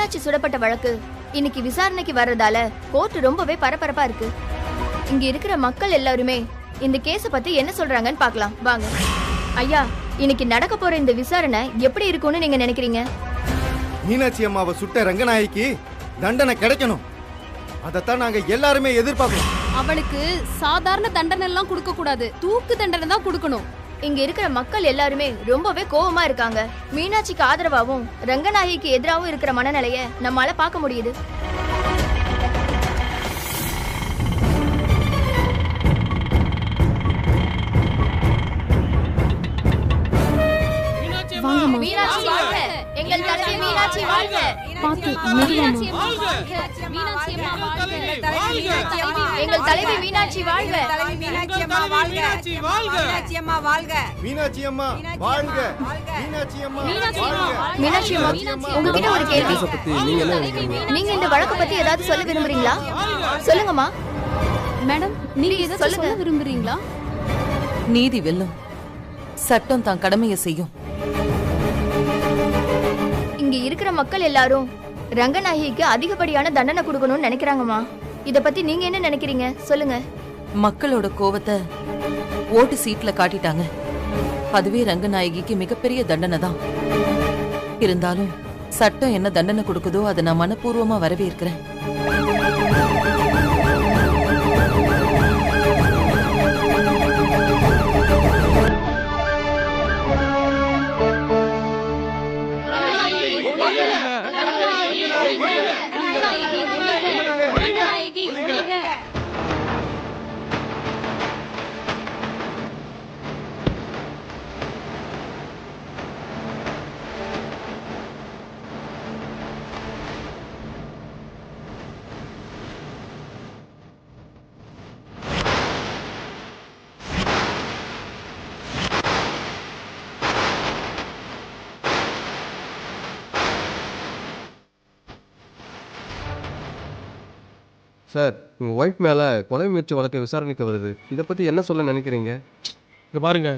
மீனாட்சி சுடப்பட்ட வழக்கு இன்னைக்கு விசாரணைக்கு வர்றதால கோர்ட் ரொம்பவே பரபரப்பா இருக்கு. இங்க இருக்கிற மக்கள் எல்லாருமே இந்த கேஸ பத்தி என்ன சொல்றாங்கன்னு பார்க்கலாம் வாங்க. ஐயா, இன்னைக்கு நடக்க போற இந்த விசாரணை எப்படி இருக்கும்னு நீங்க நினைக்கிறீங்க? மீனாட்சி அம்மாவை சுட்ட ரங்கநாயகி தண்டனை கிடைக்கணும். அதத்தான் நாங்க எல்லாருமே எதிர்பார்க்கிறோம். அவளுக்கு சாதாரண தண்டனை எல்லாம் கொடுக்க கூடாது, தூக்கு தண்டனை தான் கொடுக்கணும். இங்க இருக்கிற மக்கள் எல்லாருமே ரொம்பவே கோவமா இருக்காங்க. மீனாட்சிக்கு ஆதரவாவும் ரங்கநாயகிக்கு எதிராகவும் இருக்கிற மனநிலைய நம்மால பார்க்க முடியுது. மீனாட்சி வாழ்க! எங்கள் தலைவி மீனாட்சி வாழ்க! எங்கள் தலைவி மீனாட்சி வாழ்க! மீனாட்சி அம்மா வாழ்க! மீனாட்சி அம்மா உங்ககிட்ட ஒரு கேள்வி. நீங்க இந்த வழக்கு பத்தி ஏதாவது சொல்ல விரும்புறீங்களா? சொல்லுங்கம்மா. மேடம், நீங்க ஏதாவது சொல்ல விரும்புறீங்களா? நீதி வெல்லும், சட்டம் தான் கடமையை செய்யும். இங்க இருக்கிற மக்கள் எல்லாரும் ரங்கநாயகிக்கு அதிகப்படியான தண்டனை கொடுக்கணும்னு நினைக்கிறாங்கம்மா. இத பத்தி நீங்க என்ன நினைக்கிறீங்க? சொல்லுங்க. மக்களோட கோவத்தை ஓட்டு சீட்ல காட்டிட்டாங்க. அதுவே ரங்கநாயகிக்கு மிகப்பெரிய தண்டனை தான். இருந்தாலும் சட்டம் என்ன தண்டனை கொடுக்குதோ அதை நான் மனப்பூர்வமா வரவேற்கிறேன். சார், உங்கள் ஒய்ஃப் மேலே கொலை முயற்சி வழக்கு விசாரணைக்கு வருது. இதை பற்றி என்ன சொல்ல நினைக்கிறீங்க? இங்கே பாருங்க,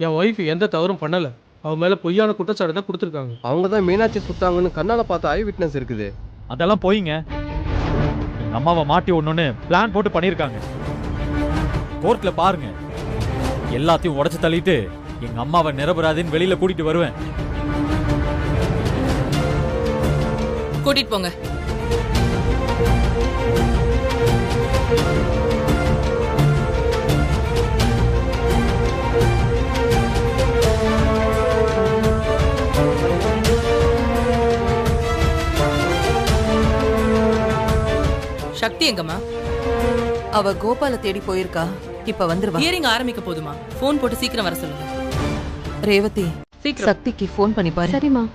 என் ஒய்ஃப் எந்த தவறும் பண்ணலை. அவன் மேலே பொய்யான குற்றச்சாட்டு தான் கொடுத்துருக்காங்க. அவங்க தான் மீனாட்சி சுத்தாங்கன்னு கண்ணால் பார்த்த ஐ விட்னஸ் இருக்குது. அதெல்லாம் போயிங்க. எங்கள் அம்மாவை மாட்டி ஒன்றுன்னு பிளான் போட்டு பண்ணியிருக்காங்க. கோர்ட்டில் பாருங்க, எல்லாத்தையும் உடச்சி தள்ளிட்டு எங்கள் அம்மாவை நிரபராதின்னு வெளியில் கூட்டிகிட்டு வருவேன். கூட்டிட்டு போங்க. சக்தி எங்கம்மா? அவ கோபால தேடி போயிருக்கா. இப்ப வந்துருவா. ஹியரிங் ஆரம்பிக்க போதுமா? போன் போட்டு சீக்கிரம் வர சொல்லுங்க. ரேவதி, சீக்கிரம் சக்திக்கு போன் பண்ணி பாரு. சரிம்மா.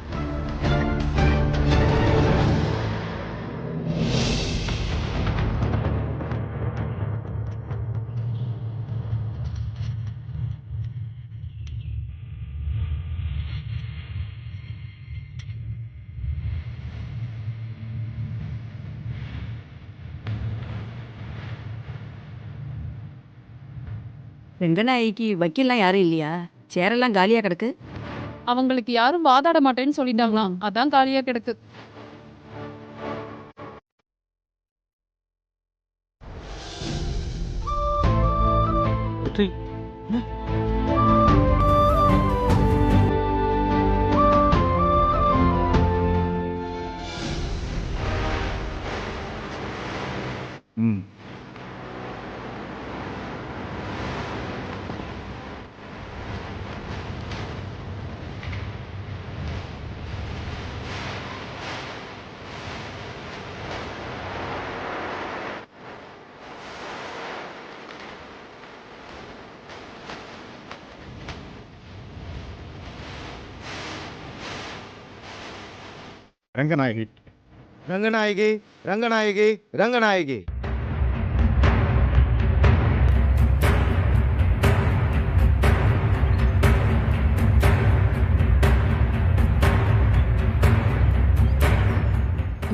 ரங்கநாயகிக்கு வக்கீல்லாம் யாரும் இல்லையா? சேரெல்லாம் காலியா கிடக்கு. அவங்களுக்கு யாரும் வாதாட மாட்டேன்னு சொல்லிட்டாங்களாம், அதான் காலியா கிடக்கு. ரங்கநாயகி, ரங்கநாயகி, ரங்கநாயகி, ரங்கநாயகி.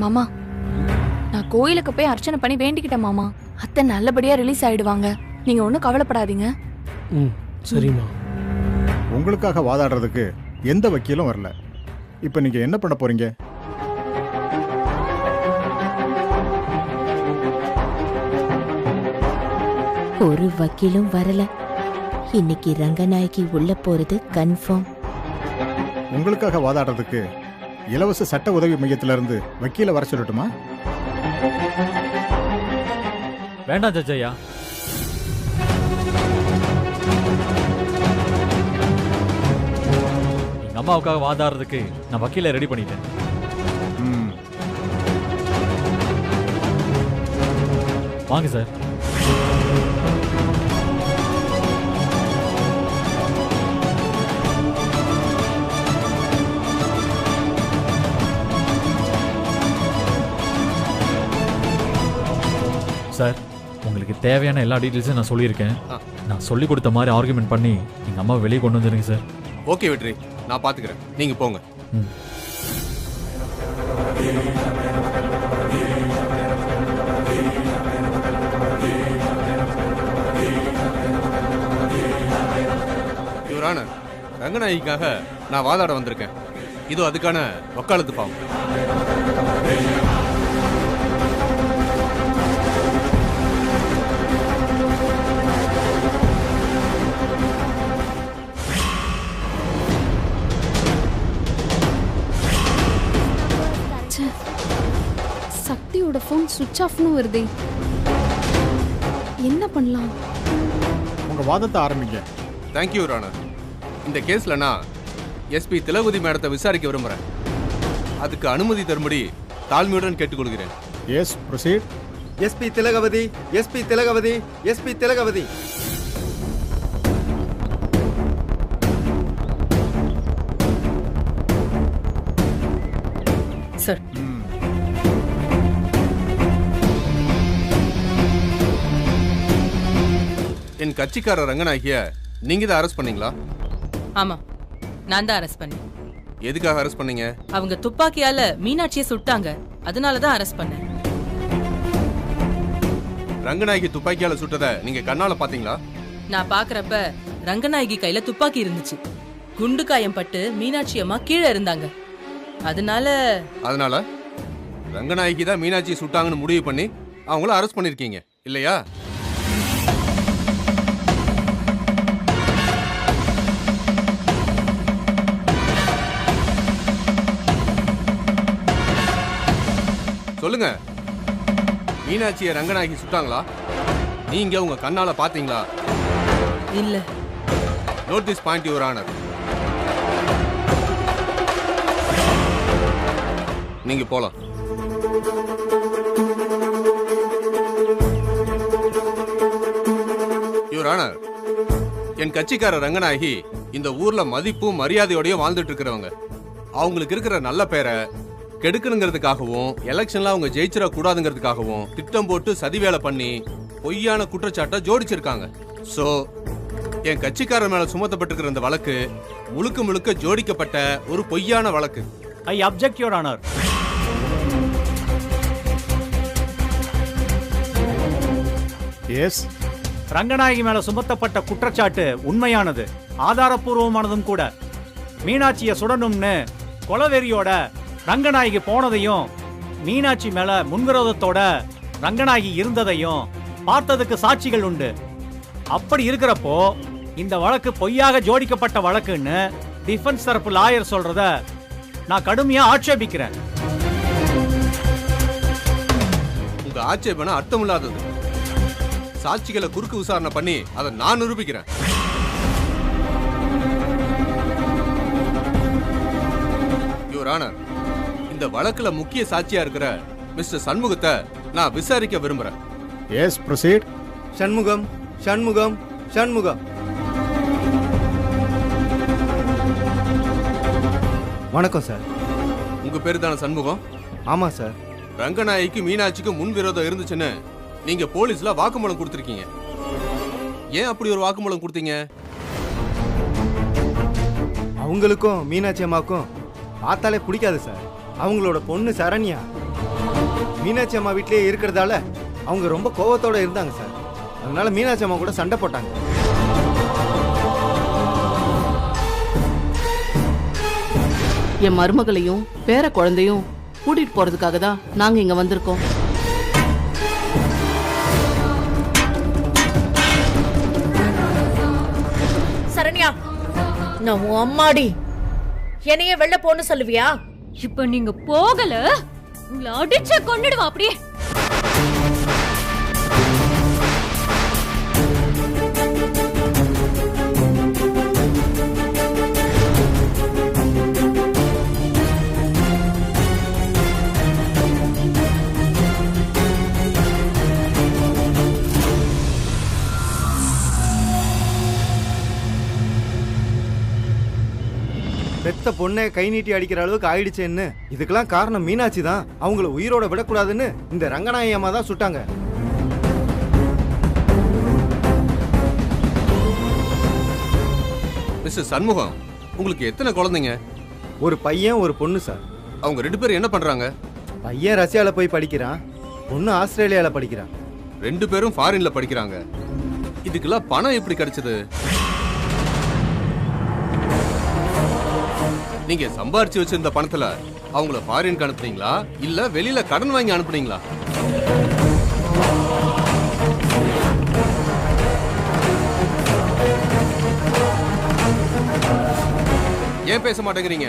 மாமா, நான் கோயிலுக்கு போய் அர்ச்சனை பண்ணி வேண்டிக்கிட்டேன் மாமா. அத்தை நல்லபடியா ரிலீஸ் ஆயிடுவாங்க. நீங்க ஒன்றும் கவலைப்படாதீங்க. சரிம்மா. உங்களுக்காக வாதாடுறதுக்கு எந்த வக்கீலும் வரல. இப்போ நீங்க என்ன பண்ண போறீங்க? ஒரு வக்கீலும் வரல. இன்னைக்கு ரங்கநாயகி உள்ள போறது கன்ஃபார்ம். உங்களுக்காக வாதாடுறதுக்கு இலவச சட்ட உதவி மையத்திலிருந்து வக்கீல வர சொல்லட்டுமா? வேண்டாம் ஜட்ஜையா. எங்க அம்மாவுக்காக வாதாடுறதுக்கு நான் வக்கீல ரெடி பண்ணிட்டேன். வாங்க சார். சார், உங்களுக்கு தேவையான எல்லா டீட்டெயில்ஸும் நான் சொல்லியிருக்கேன். நான் சொல்லி கொடுத்த மாதிரி ஆர்குமெண்ட் பண்ணி எங்க அம்மாவை வெளியே கொண்டு வந்துருங்க சார். ஓகே வெற்றி, நான் பாத்துக்கிறேன், நீங்க போங்க. யுவர் ஆனர், ரங்கநாயகிக்காக நான் வாதாட வந்திருக்கேன். இதோ அதுக்கான வக்காலத்து ஃபார்ம். சக்தியோட போன் சுவிட்ச் ஆஃப்னு வருதே, என்ன பண்ணலாம்? உங்க வாதத்தை ஆரம்பிங்க. Thank you your honour. இந்த கேஸ்ல நான் எஸ்பி திலகவதி மேடத்தை விசாரிக்க விரும்புறேன். அதுக்கு அனுமதி தரும்படி தாழ்மையுடன் கேட்டுக்கொள்கிறேன். Yes, proceed. SP Thilagavathi, SP Thilagavathi, SP Thilagavathi. Sir, என் கட்சிக்காரர் ரங்கநாயகிய நீங்க தான் அரெஸ்ட் பண்ணீங்களா? ஆமா, நான் தான் அரெஸ்ட் பண்ணேன். எதுக்காக அரெஸ்ட் பண்ணீங்க? அவங்க துப்பாக்கியால மீனாட்சியை சுட்டாங்க, அதனால தான் அரெஸ்ட் பண்ணேன். ரங்கநாயகி துப்பாக்கியால சுட்டதை நீங்க கண்ணால பாத்தீங்களா? நான் பாக்குறப்ப ரங்கநாயகி கையில துப்பாக்கி இருந்துச்சு. குண்டு காயம் பட்டு மீனாட்சி அம்மா கீழே இருந்தாங்க. அதனால ரங்கநாயகி தான் மீனாட்சி சுட்டாங்கன்னு முடிவு பண்ணி அவங்கள அரெஸ்ட் பண்ணிருக்கீங்க இல்லையா? சொல்லுங்க, மீனாட்சியை ரங்கநாயகி சுட்டாங்களா? நீங்க உங்க கண்ணால பாத்தீங்களா? இல்ல. Note this point your honour. நீங்க போலாம். யுவர் ஆனர், என் கட்சிக்காரர் ரங்கநாயகி இந்த ஊர்ல மதிப்பும் மரியாதையோடய வாழ்ந்துட்டு இருக்கிறவங்க. அவங்களுக்கு இருக்கிற நல்ல பேரை கெடுக்கணுங்கிறதுக்காகவும் எலெக்ஷன்ல அவங்க ஜெயிச்சிட கூடாதுங்கிறதுக்காகவும் திட்டம் போட்டு சதி வேலை பண்ணி பொய்யான குற்றச்சாட்டை ஜோடிச்சிருக்காங்க. சோ என் கட்சிக்காரர் மேல சுமத்தப்பட்டிருக்கிற இந்த வழக்கு முழுக்க முழுக்க ஜோடிக்கப்பட்ட ஒரு பொய்யான வழக்கு. I object your honour. Yes, Ranganayaki மேல சுமத்தப்பட்ட குற்றச்சாட்டு உண்மையானது, ஆதாரப்பூர்வமானதும் கூட. மீனாட்சியை சுடணும்னு கொலவெறியோட ரங்கநாயகி போனதையும் மீனாட்சி மேல முன்விரோதத்தோட ரங்கநாயகி இருந்ததையும் பார்த்ததுக்கு சாட்சிகள் உண்டு. அப்படி இருக்கிறப்போ இந்த வழக்கு பொய்யாக ஜோடிக்கப்பட்ட வழக்குன்னு டிஃபென்ஸ் தரப்பு லாயர் சொல்றத நான் கடுமையா ஆட்சேபிக்கிறேன். உங்க ஆட்சேபனை அர்த்தமில்லாதது. சாட்சிகளை குறுக்கு விசாரணை பண்ணி அதை நான் நிரூபிக்கிறேன். யுவர் ஆனர், இந்த வழக்குல முக்கிய சாட்சியா இருக்கிற மிஸ்டர் சண்முகத்தை நான் விசாரிக்க விரும்புறேன். Yes, proceed. சண்முகம், சண்முகம், சண்முகம். வணக்கம் சார். உங்க பேரு தானே சண்முகம்? ஆமா சார். ரங்கநாயகிக்கு மீனாட்சிக்கு முன் விரோதம் இருந்துச்சுன்னு நீங்க போலீஸ்ல வாக்குமூலம் கொடுத்திருக்கீங்க. ஏன் அப்படி ஒரு வாக்குமூலம் கொடுத்தீங்க? அவங்களுக்கும் மீனாட்சி அம்மாவுக்கும் பார்த்தாலே பிடிக்காது சார். அவங்களோட பொண்ணு சரண்யா மீனாட்சி அம்மா வீட்லயே இருக்கிறதால அவங்க ரொம்ப கோவத்தோட இருந்தாங்க சார். அதனால மீனாட்சி அம்மா கூட சண்டை போட்டாங்க. என் மருமகளையும் பேர குழந்தையும் கூட்டிட்டு போறதுக்காக தான் நாங்க இங்க வந்திருக்கோம். போறியா? நான் உன் அம்மாடி. என்னையே வெளில போன்னு சொல்லுவியா? இப்ப நீங்க போகல, உங்களை அடிச்சு கொன்னுடுவா அப்படியே. பெத்த பொண்ணை கை நீட்டி அடிக்கிற அளவுக்கு ஆயிடுச்சேன்னு இதுக்கெல்லாம் காரணம் மீனாட்சி தான். அவங்கள உயிரோட விடக்கூடாதுன்னு இந்த ரங்கநாயகி அம்மா தான் சுட்டாங்க. மிஸ்டர் சண்முகம், உங்களுக்கு எத்தனை குழந்தைங்க? ஒரு பையன் ஒரு பொண்ணு சார். அவங்க 2 பேரும் என்ன பண்றாங்க? பையன் ரஷ்யால போய் படிக்கிறான், பொண்ணு ஆஸ்திரேலியால படிக்கிறான். 2 பேரும் ஃபாரின்ல படிக்கிறாங்க. இதுக்கெல்லாம் பணம் எப்படி கிடைச்சது? நீங்க சம்பாரிச்சு வச்சிருந்த பணத்துல அவங்கள ஃபாரினுக்கு அனுப்புனீங்களா இல்ல வெளியில கடன் வாங்கி அனுப்புனீங்களா? ஏன் பேச மாட்டேங்கிறீங்க?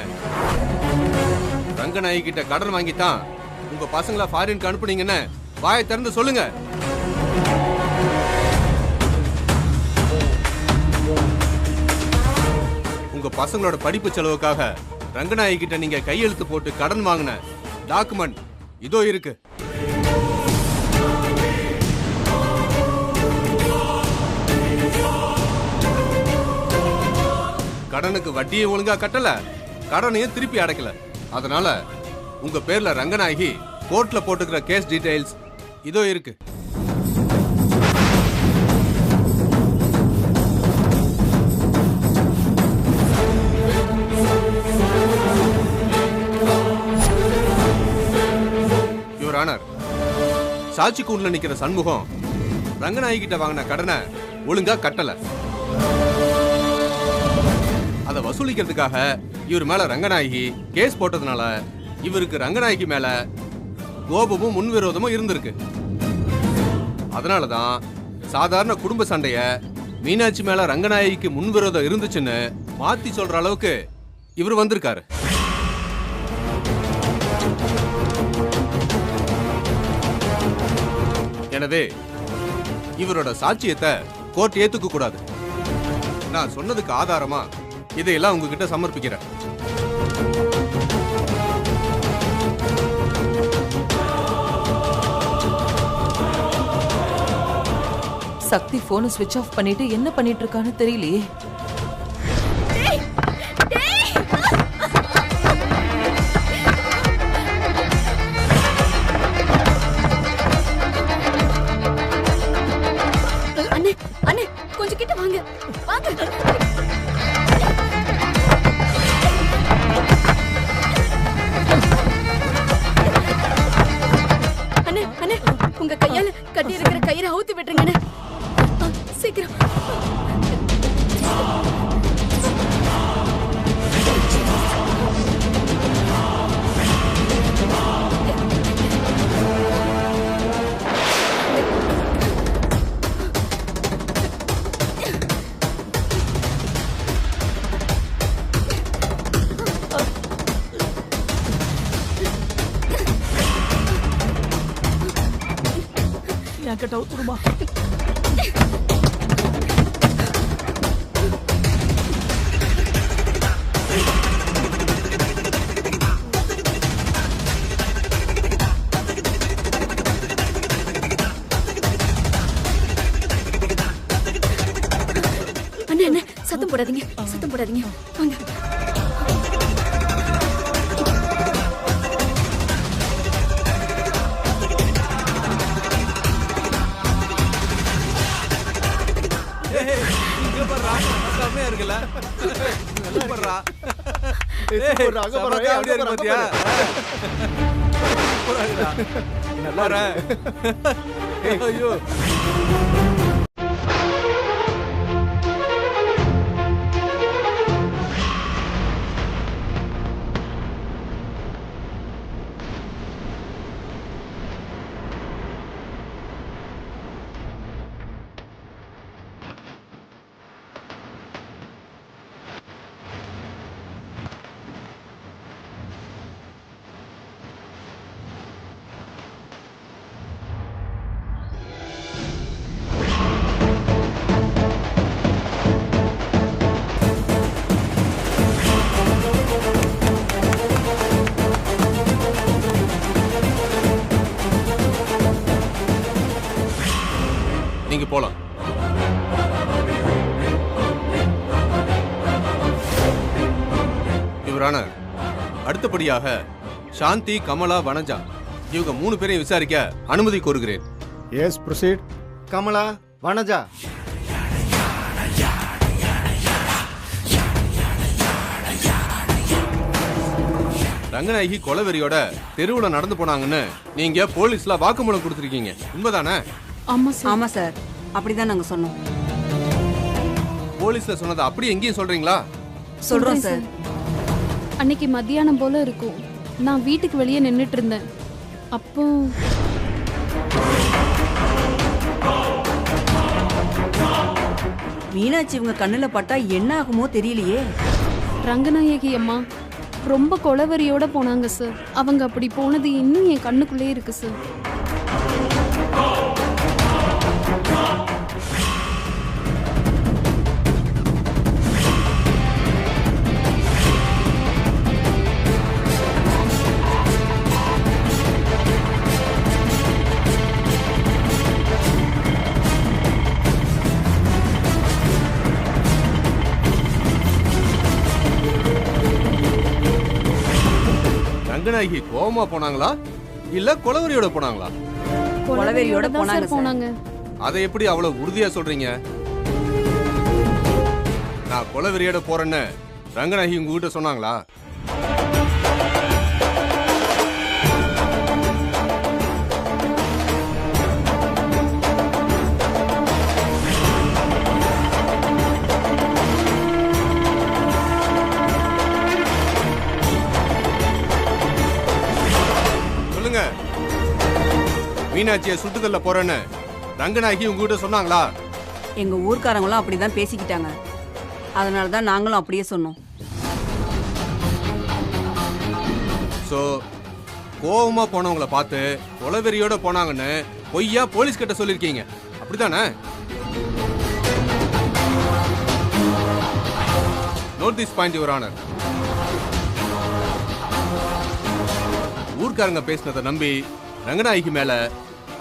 ரங்கநாயகி கிட்ட கடன் வாங்கித்தான் உங்க பசங்களை ஃபாரினுக்கு அனுப்புனீங்கன்னு வாயை திறந்து சொல்லுங்க. உங்க பசங்களோட படிப்பு செலவுக்காக ரங்கநாயகி கிட்ட நீங்க கையெழுத்து போட்டு கடன் வாங்கின டாக்குமெண்ட் இதோ இருக்கு. கடனுக்கு வட்டியை ஒழுங்கா கட்டல, கடனையும் திருப்பி அடைக்கல. அதனால உங்க பேர்ல ரங்கநாயகி கோர்ட்ல போட்டுக்கிற கேஸ் டீடைல்ஸ் இதோ இருக்கு. சாட்சி கூண்டுல நிக்கிற சண்முகம் ரங்கநாயகி கிட்ட வாங்கின கடனை ஒழுங்கா கட்டல. அதை வசூலிக்கிறதுக்காக இவர் மேல ரங்கநாயகி கேஸ் போட்டதுனால இவருக்கு ரங்கநாயகி மேல கோபமும் முன்விரோதமும் இருந்திருக்கு. அதனாலதான் சாதாரண குடும்ப சண்டைய மீனாட்சி மேல ரங்கநாயகிக்கு முன்விரோதம் இருந்துச்சுன்னு மாத்தி சொல்ற அளவுக்கு இவர் வந்திருக்காரு. எனவே இவரோட சாட்சியத்தை கோர்ட் ஏத்துக்க கூடாது. நான் சொன்னதுக்கு ஆதாரமா இதையெல்லாம் உங்ககிட்ட சமர்ப்பிக்கிறேன். சக்தி போனை ஸ்விட்ச் ஆஃப் பண்ணிட்டு என்ன பண்ணிட்டு இருக்கான்னு தெரியலையே. உங்க கையால கட்டி இருக்கிற கயிறை அவுத்து விட்டுருங்க. சீக்கிரம். என்கிட்ட அவுத்துருமா? அண்ணே அண்ணே சத்தம் போடாதீங்க, சத்தம் போடாதீங்க. வாங்க. ஐயோ நீங்க போலாம். யுவரான, அடுத்தபடியாக சாந்தி, கமலா, வனஜா இவங்க 3 பேரையும் விசாரிக்க அனுமதி கோருகிறேன். Yes, proceed. கமலா, வனஜா. ரங்கநாயகி கொலவெறியோட தெருவுல நடந்து போனாங்கன்னு நீங்க போலீஸ்ல வாக்குமூலம் கொடுத்திருக்கீங்க, உண்மைதானே? ஆமா சார், அப்படிதான் நாங்க சொன்னோம். போலீஸ்ல சொன்னதை அப்படி எங்கேயும் சொல்றீங்களா? சொல்றோம் சார். அன்னைக்கு மத்தியானம் போல இருக்கும், நான் வீட்டுக்கு வெளியே நின்னுட்டு இருந்தேன். அப்போ மீனாட்சி இவங்க கண்ணுல பட்டா என்ன ஆகுமோ தெரியலையே. ரங்கநாயகி அம்மா ரொம்ப கொலவெறியோட போனாங்க சார். அவங்க அப்படி போனது இன்னும் என் கண்ணுக்குள்ளே இருக்கு சார். ரங்கநாயகி கோவமா போனாங்களா இல்ல கொலவெறியோட போனாங்களா? கொலவெறியோட போனாங்க. அதை எப்படி அவ்வளவு உறுதியா சொல்றீங்க? நான் கொலவெறியோட போறேன்னு ரங்கநாயகி உங்ககிட்ட சொன்னாங்களா? மீனாட்சியை சுட்டுதல்ல போறேன்னு ரங்கநாயகி உங்ககிட்ட சொன்னாங்களா? எங்க ஊர்க்காரங்களும் அப்படிதான் பேசிக்கிட்டாங்க, அதனாலதான் நாங்களும் அப்படியே சொன்னோம். சோ கோவமா போனவங்கள பார்த்து கொலவெறியோட போனாங்கன்னு பொய்யா போலீஸ் கிட்ட சொல்லிருக்கீங்க, அப்படித்தானே? Note this point your honour. ஊர்க்காரங்க பேசினதை நம்பி ரங்கநாயகி மேல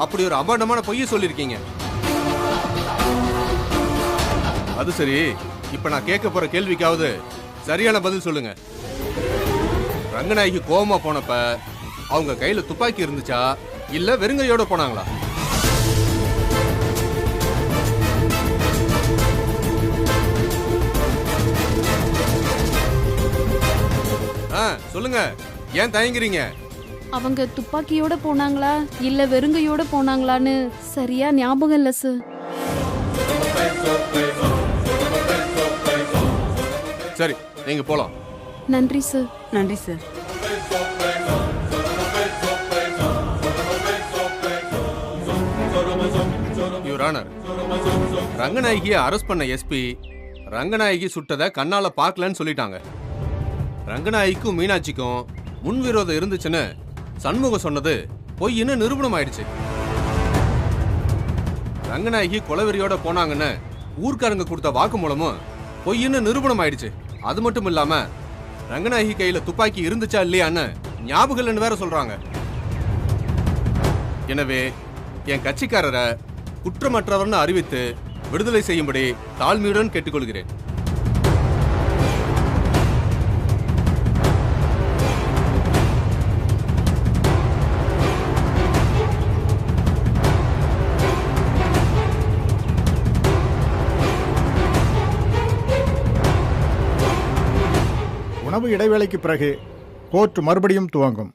அப்படி ஒரு அபாண்டமான பொய்யை சொல்லிருக்கீங்க. அது சரி, இப்ப நான் கேட்க போற கேள்விக்காவது சரியான பதில் சொல்லுங்க. ரங்கநாயகி கோவமா போனப்ப அவங்க கையில துப்பாக்கி இருந்துச்சா இல்ல வெறுங்கையோட போனாங்களா? சொல்லுங்க, ஏன் தயங்குறீங்க? அவங்க துப்பாக்கியோட போனாங்களா இல்ல வெறுங்கையோட போனாங்களான்னு சரியா ஞாபகம் இல்ல சார். சரி, நீங்க போலாம். நன்றி சார். நன்றி சார். யுவர் ஆனர், ரங்கநாயகியை அரெஸ்ட் பண்ண எஸ்பி ரங்கநாயகி சுட்டதை கண்ணால பார்க்கலன்னு சொல்லிட்டாங்க. ரங்கநாயகிக்கும் மீனாட்சிக்கும் முன்விரோதம் இருந்துச்சுன்னு சண்முகம் சொன்னது பொய்ன்னு நிரூபணம் ஆயிடுச்சு. ரங்கநாயகி கொலவெறியோட போனாங்கன்னு ஊர்க்காரங்க கொடுத்த வாக்குமூலமும் பொய்ன்னு நிரூபணம் ஆயிடுச்சு. அது மட்டும் இல்லாம ரங்கநாயகி கையில துப்பாக்கி இருந்துச்சா இல்லையான்னு ஞாபகம் இல்லைன்னு வேற சொல்றாங்க. எனவே என் கட்சிக்காரரை குற்றமற்றவர்னு அறிவித்து விடுதலை செய்யும்படி தாழ்மையுடன் கேட்டுக்கொள்கிறேன். உணவு இடைவேளைக்கு பிறகு கோர்ட் மறுபடியும் துவங்கும்.